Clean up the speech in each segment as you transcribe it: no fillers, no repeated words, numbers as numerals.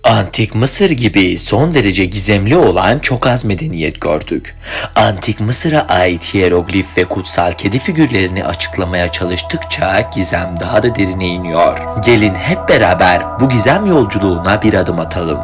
Antik Mısır gibi son derece gizemli olan çok az medeniyet gördük. Antik Mısır'a ait hiyeroglif ve kutsal kedi figürlerini açıklamaya çalıştıkça gizem daha da derine iniyor. Gelin hep beraber bu gizem yolculuğuna bir adım atalım.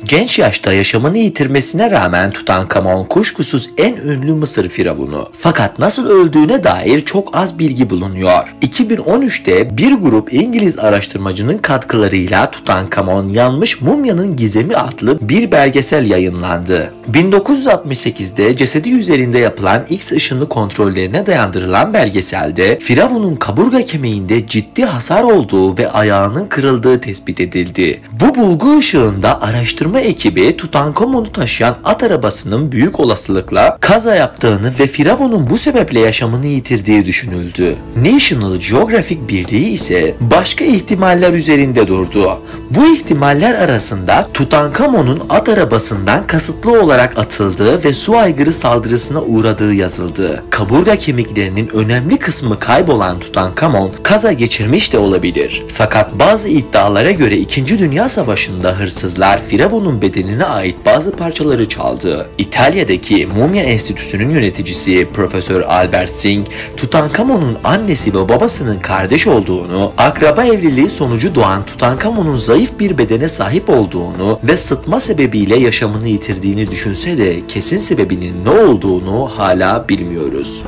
Genç yaşta yaşamını yitirmesine rağmen Tutankamon kuşkusuz en ünlü Mısır firavunu. Fakat nasıl öldüğüne dair çok az bilgi bulunuyor. 2013'te bir grup İngiliz araştırmacının katkılarıyla Tutankamon Yanmış Mumyanın Gizemi adlı bir belgesel yayınlandı. 1968'de cesedi üzerinde yapılan X ışını kontrollerine dayandırılan belgeselde firavunun kaburga kemiğinde ciddi hasar olduğu ve ayağının kırıldığı tespit edildi. Bu bulgu ışığında araştırma ekibi Tutankamon'u taşıyan at arabasının büyük olasılıkla kaza yaptığını ve firavunun bu sebeple yaşamını yitirdiği düşünüldü. National Geographic Birliği ise başka ihtimaller üzerinde durdu. Bu ihtimaller arasında Tutankamon'un at arabasından kasıtlı olarak atıldığı ve su aygırı saldırısına uğradığı yazıldı. Kaburga kemiklerinin önemli kısmı kaybolan Tutankamon kaza geçirmiş de olabilir. Fakat bazı iddialara göre 2. Dünya Savaşı'nda hırsızlar firavunun bedenine ait bazı parçaları çaldı. İtalya'daki Mumya Enstitüsü'nün yöneticisi Profesör Albert Singh, Tutankamon'un annesi ve babasının kardeş olduğunu, akraba evliliği sonucu doğan Tutankamon'un zayıf bir bedene sahip olduğunu ve sıtma sebebiyle yaşamını yitirdiğini düşünse de kesin sebebinin ne olduğunu hala bilmiyoruz.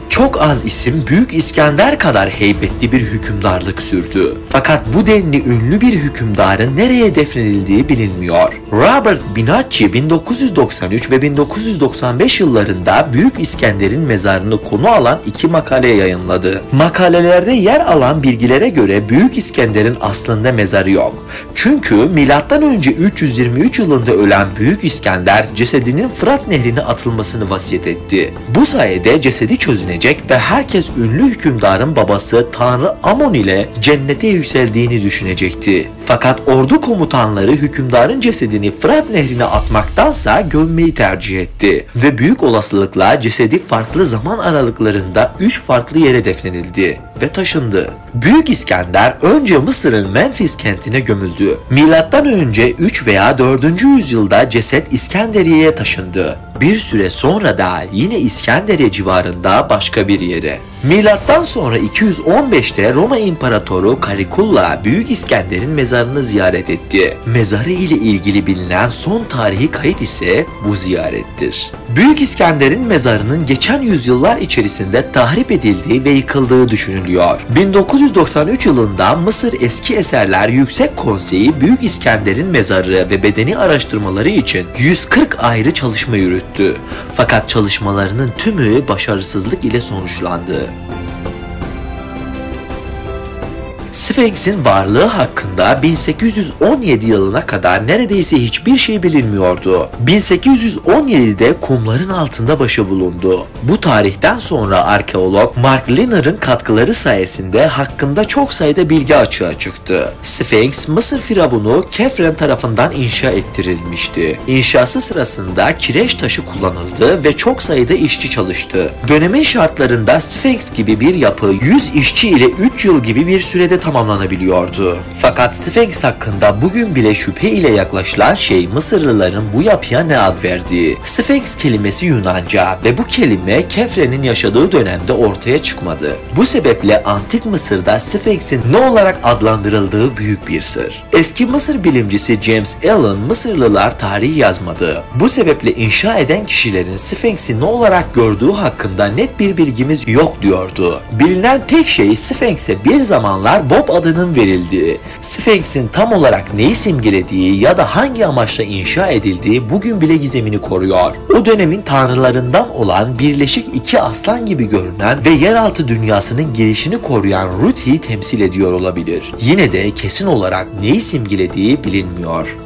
Çok az isim Büyük İskender kadar heybetli bir hükümdarlık sürdü. Fakat bu denli ünlü bir hükümdarın nereye defnedildiği bilinmiyor. Robert Binacci 1993 ve 1995 yıllarında Büyük İskender'in mezarını konu alan 2 makale yayınladı. Makalelerde yer alan bilgilere göre Büyük İskender'in aslında mezarı yok. Çünkü M.Ö. 323 yılında ölen Büyük İskender cesedinin Fırat Nehri'ne atılmasını vasiyet etti. Bu sayede cesedi çözünecek ve herkes ünlü hükümdarın babası Tanrı Amon ile cennete yükseldiğini düşünecekti. Fakat ordu komutanları hükümdarın cesedini Fırat Nehri'ne atmaktansa gömmeyi tercih etti ve büyük olasılıkla cesedi farklı zaman aralıklarında 3 farklı yere defnedildi ve taşındı. Büyük İskender önce Mısır'ın Memphis kentine gömüldü. Milattan önce 3 veya 4. yüzyılda ceset İskenderiye'ye taşındı. Bir süre sonra da yine İskenderiye civarında başka bir yere. Milattan sonra 215'te Roma İmparatoru Caligula Büyük İskender'in mezarını ziyaret etti. Mezarı ile ilgili bilinen son tarihi kayıt ise bu ziyarettir. Büyük İskender'in mezarının geçen yüzyıllar içerisinde tahrip edildiği ve yıkıldığı düşünülüyor. 1993 yılında Mısır Eski Eserler Yüksek Konseyi Büyük İskender'in mezarı ve bedeni araştırmaları için 140 ayrı çalışma yürüttü. Fakat çalışmalarının tümü başarısızlık ile sonuçlandı. Sphinx'in varlığı hakkında 1817 yılına kadar neredeyse hiçbir şey bilinmiyordu. 1817'de kumların altında başı bulundu. Bu tarihten sonra arkeolog Mark Lehner'ın katkıları sayesinde hakkında çok sayıda bilgi açığa çıktı. Sphinx, Mısır firavunu Kefren tarafından inşa ettirilmişti. İnşası sırasında kireç taşı kullanıldı ve çok sayıda işçi çalıştı. Dönemin şartlarında Sphinx gibi bir yapı 100 işçi ile 3 yıl gibi bir sürede tamamlanabiliyordu. Fakat Sphinx hakkında bugün bile şüphe ile yaklaşılan şey Mısırlıların bu yapıya ne ad verdiği. Sphinx kelimesi Yunanca ve bu kelime Kefren'in yaşadığı dönemde ortaya çıkmadı. Bu sebeple Antik Mısır'da Sphinx'in ne olarak adlandırıldığı büyük bir sır. Eski Mısır bilimcisi James Allen Mısırlılar tarihi yazmadı. Bu sebeple inşa eden kişilerin Sphinx'i ne olarak gördüğü hakkında net bir bilgimiz yok diyordu. Bilinen tek şey Sphinx'e bir zamanlar Bob adının verildiği, Sphinx'in tam olarak neyi simgelediği ya da hangi amaçla inşa edildiği bugün bile gizemini koruyor. O dönemin tanrılarından olan birleşik 2 aslan gibi görünen ve yeraltı dünyasının girişini koruyan Ruti'yi temsil ediyor olabilir. Yine de kesin olarak neyi simgelediği bilinmiyor.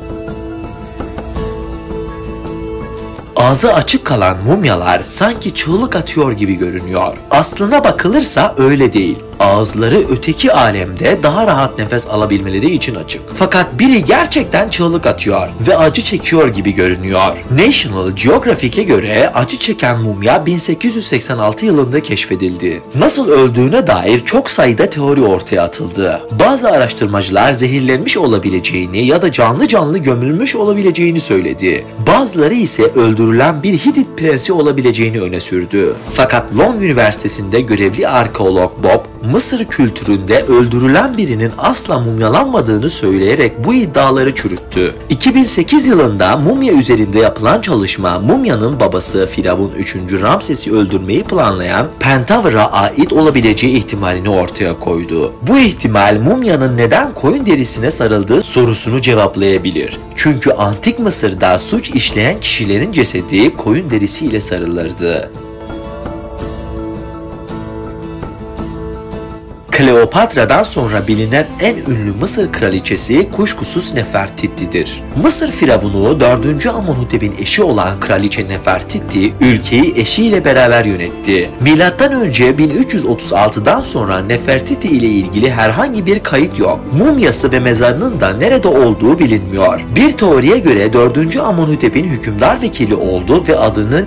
Ağzı açık kalan mumyalar sanki çığlık atıyor gibi görünüyor. Aslına bakılırsa öyle değil. ağızları öteki alemde daha rahat nefes alabilmeleri için açık. Fakat biri gerçekten çığlık atıyor ve acı çekiyor gibi görünüyor. National Geographic'e göre acı çeken mumya 1886 yılında keşfedildi. Nasıl öldüğüne dair çok sayıda teori ortaya atıldı. Bazı araştırmacılar zehirlenmiş olabileceğini ya da canlı canlı gömülmüş olabileceğini söyledi. Bazıları ise öldürülen bir Hitit prensi olabileceğini öne sürdü. Fakat Londra Üniversitesi'nde görevli arkeolog Bob, Mısır kültüründe öldürülen birinin asla mumyalanmadığını söyleyerek bu iddiaları çürüttü. 2008 yılında mumya üzerinde yapılan çalışma, mumyanın babası Firavun 3. Ramses'i öldürmeyi planlayan Pentaver'a ait olabileceği ihtimalini ortaya koydu. Bu ihtimal mumyanın neden koyun derisine sarıldığı sorusunu cevaplayabilir. Çünkü Antik Mısır'da suç işleyen kişilerin cesedi koyun derisiyle sarılırdı. Kleopatra'dan sonra bilinen en ünlü Mısır kraliçesi kuşkusuz Nefertiti'dir. Mısır firavunu 4. Amenhotep'in eşi olan kraliçe Nefertiti ülkeyi eşiyle beraber yönetti. Milattan önce 1336'dan sonra Nefertiti ile ilgili herhangi bir kayıt yok. Mumyası ve mezarının da nerede olduğu bilinmiyor. Bir teoriye göre 4. Amenhotep'in hükümdar vekili oldu ve adını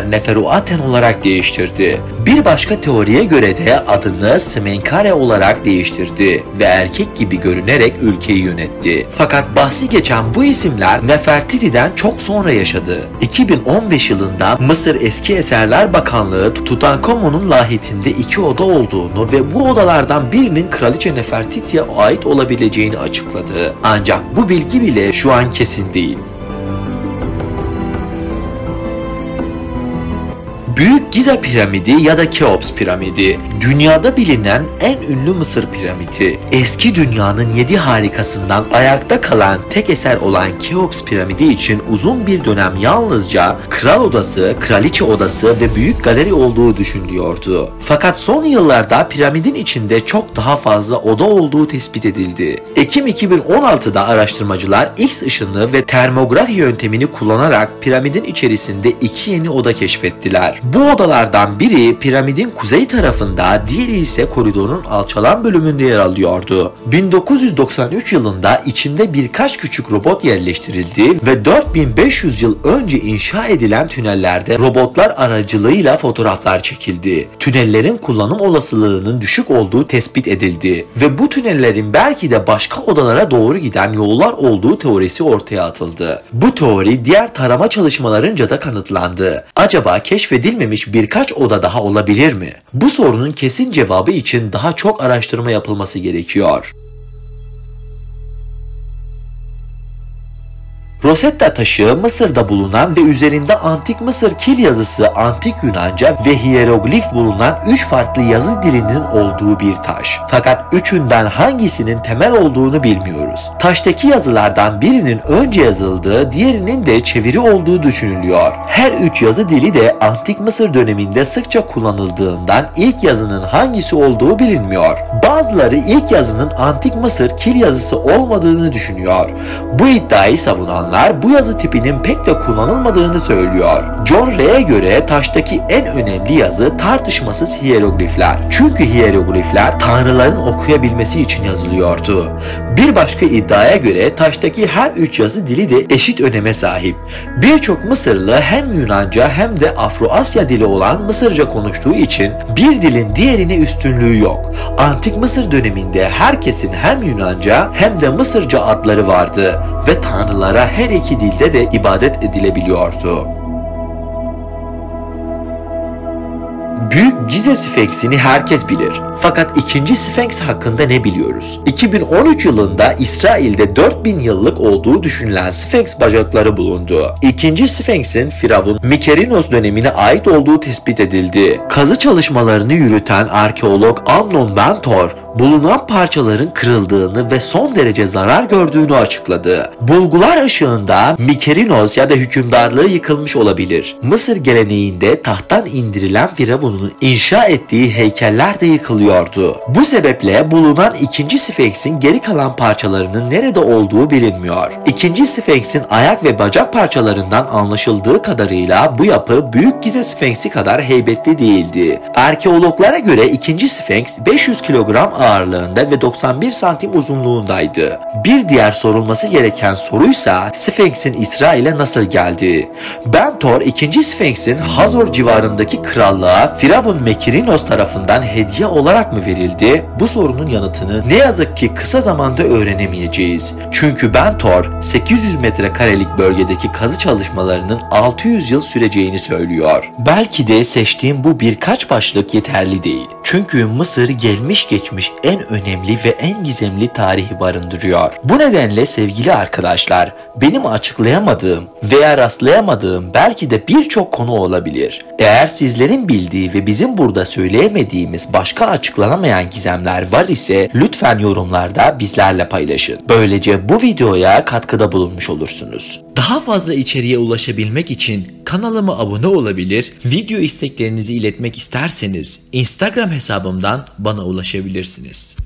Neferuaten olarak değiştirdi. Bir başka teoriye göre de adını Smenkare olarak değiştirdi ve erkek gibi görünerek ülkeyi yönetti. Fakat bahsi geçen bu isimler Nefertiti'den çok sonra yaşadı. 2015 yılında Mısır Eski Eserler Bakanlığı Tutankamon'un lahitinde 2 oda olduğunu ve bu odalardan birinin Kraliçe Nefertiti'ye ait olabileceğini açıkladı. Ancak bu bilgi bile şu an kesin değil. Büyük Gize piramidi ya da Keops piramidi, dünyada bilinen en ünlü Mısır piramidi. Eski dünyanın 7 harikasından ayakta kalan tek eser olan Keops piramidi için uzun bir dönem yalnızca kral odası, kraliçe odası ve büyük galeri olduğu düşünülüyordu. Fakat son yıllarda piramidin içinde çok daha fazla oda olduğu tespit edildi. Ekim 2016'da araştırmacılar X ışını ve termografi yöntemini kullanarak piramidin içerisinde 2 yeni oda keşfettiler. Bu odalardan biri piramidin kuzey tarafında, diğeri ise koridorun alçalan bölümünde yer alıyordu. 1993 yılında içinde birkaç küçük robot yerleştirildi ve 4500 yıl önce inşa edilen tünellerde robotlar aracılığıyla fotoğraflar çekildi. Tünellerin kullanım olasılığının düşük olduğu tespit edildi ve bu tünellerin belki de başka odalara doğru giden yollar olduğu teorisi ortaya atıldı. Bu teori diğer tarama çalışmalarınca da kanıtlandı. Acaba keşfedilmemiş birkaç oda daha olabilir mi? Bu sorunun kesin cevabı için daha çok araştırma yapılması gerekiyor. Rosetta taşı Mısır'da bulunan ve üzerinde Antik Mısır kil yazısı, Antik Yunanca ve hiyeroglif bulunan 3 farklı yazı dilinin olduğu bir taş. Fakat üçünden hangisinin temel olduğunu bilmiyoruz. Taştaki yazılardan birinin önce yazıldığı, diğerinin de çeviri olduğu düşünülüyor. Her 3 yazı dili de Antik Mısır döneminde sıkça kullanıldığından ilk yazının hangisi olduğu bilinmiyor. Bazıları ilk yazının Antik Mısır kil yazısı olmadığını düşünüyor. Bu iddiayı savunan bu yazı tipinin pek de kullanılmadığını söylüyor. John Ray'e göre taştaki en önemli yazı tartışmasız hiyeroglifler. Çünkü hiyeroglifler tanrıların okuyabilmesi için yazılıyordu. Bir başka iddiaya göre taştaki her 3 yazı dili de eşit öneme sahip. Birçok Mısırlı hem Yunanca hem de Afro-Asya dili olan Mısırca konuştuğu için bir dilin diğerine üstünlüğü yok. Antik Mısır döneminde herkesin hem Yunanca hem de Mısırca adları vardı ve tanrılara her iki dilde de ibadet edilebiliyordu. Büyük Gize Sfenksini herkes bilir. Fakat 2. Sfenks hakkında ne biliyoruz? 2013 yılında İsrail'de 4000 yıllık olduğu düşünülen Sfenks bacakları bulundu. 2. Sfenks'in Firavun Mykerinos dönemine ait olduğu tespit edildi. Kazı çalışmalarını yürüten arkeolog Amnon Mentor, bulunan parçaların kırıldığını ve son derece zarar gördüğünü açıkladı. Bulgular ışığında Mykerinos ya da hükümdarlığı yıkılmış olabilir. Mısır geleneğinde tahttan indirilen Firavun'un inşa ettiği heykeller de yıkılıyordu. Bu sebeple bulunan 2. Sfenks'in geri kalan parçalarının nerede olduğu bilinmiyor. 2. Sfenks'in ayak ve bacak parçalarından anlaşıldığı kadarıyla bu yapı Büyük Gize Sfenksi kadar heybetli değildi. Arkeologlara göre 2. Sfenks 500 kilogram ağırlığında ve 91 santim uzunluğundaydı. Bir diğer sorulması gereken soruysa Sfenks'in İsrail'e nasıl geldiği. Bentor 2. Sfenks'in Hazor civarındaki krallığa Firavun Mykerinos tarafından hediye olarak mı verildi? Bu sorunun yanıtını ne yazık ki kısa zamanda öğrenemeyeceğiz. Çünkü Bentor 800 metrekarelik bölgedeki kazı çalışmalarının 600 yıl süreceğini söylüyor. Belki de seçtiğim bu birkaç başlık yeterli değil. Çünkü Mısır gelmiş geçmiş en önemli ve en gizemli tarihi barındırıyor. Bu nedenle sevgili arkadaşlar, benim açıklayamadığım veya rastlayamadığım belki de birçok konu olabilir. Eğer sizlerin bildiği ve bizim burada söyleyemediğimiz başka açıklanamayan gizemler var ise lütfen yorumlarda bizlerle paylaşın. Böylece bu videoya katkıda bulunmuş olursunuz. Daha fazla içeriğe ulaşabilmek için kanalıma abone olabilir, video isteklerinizi iletmek isterseniz Instagram hesabımdan bana ulaşabilirsiniz.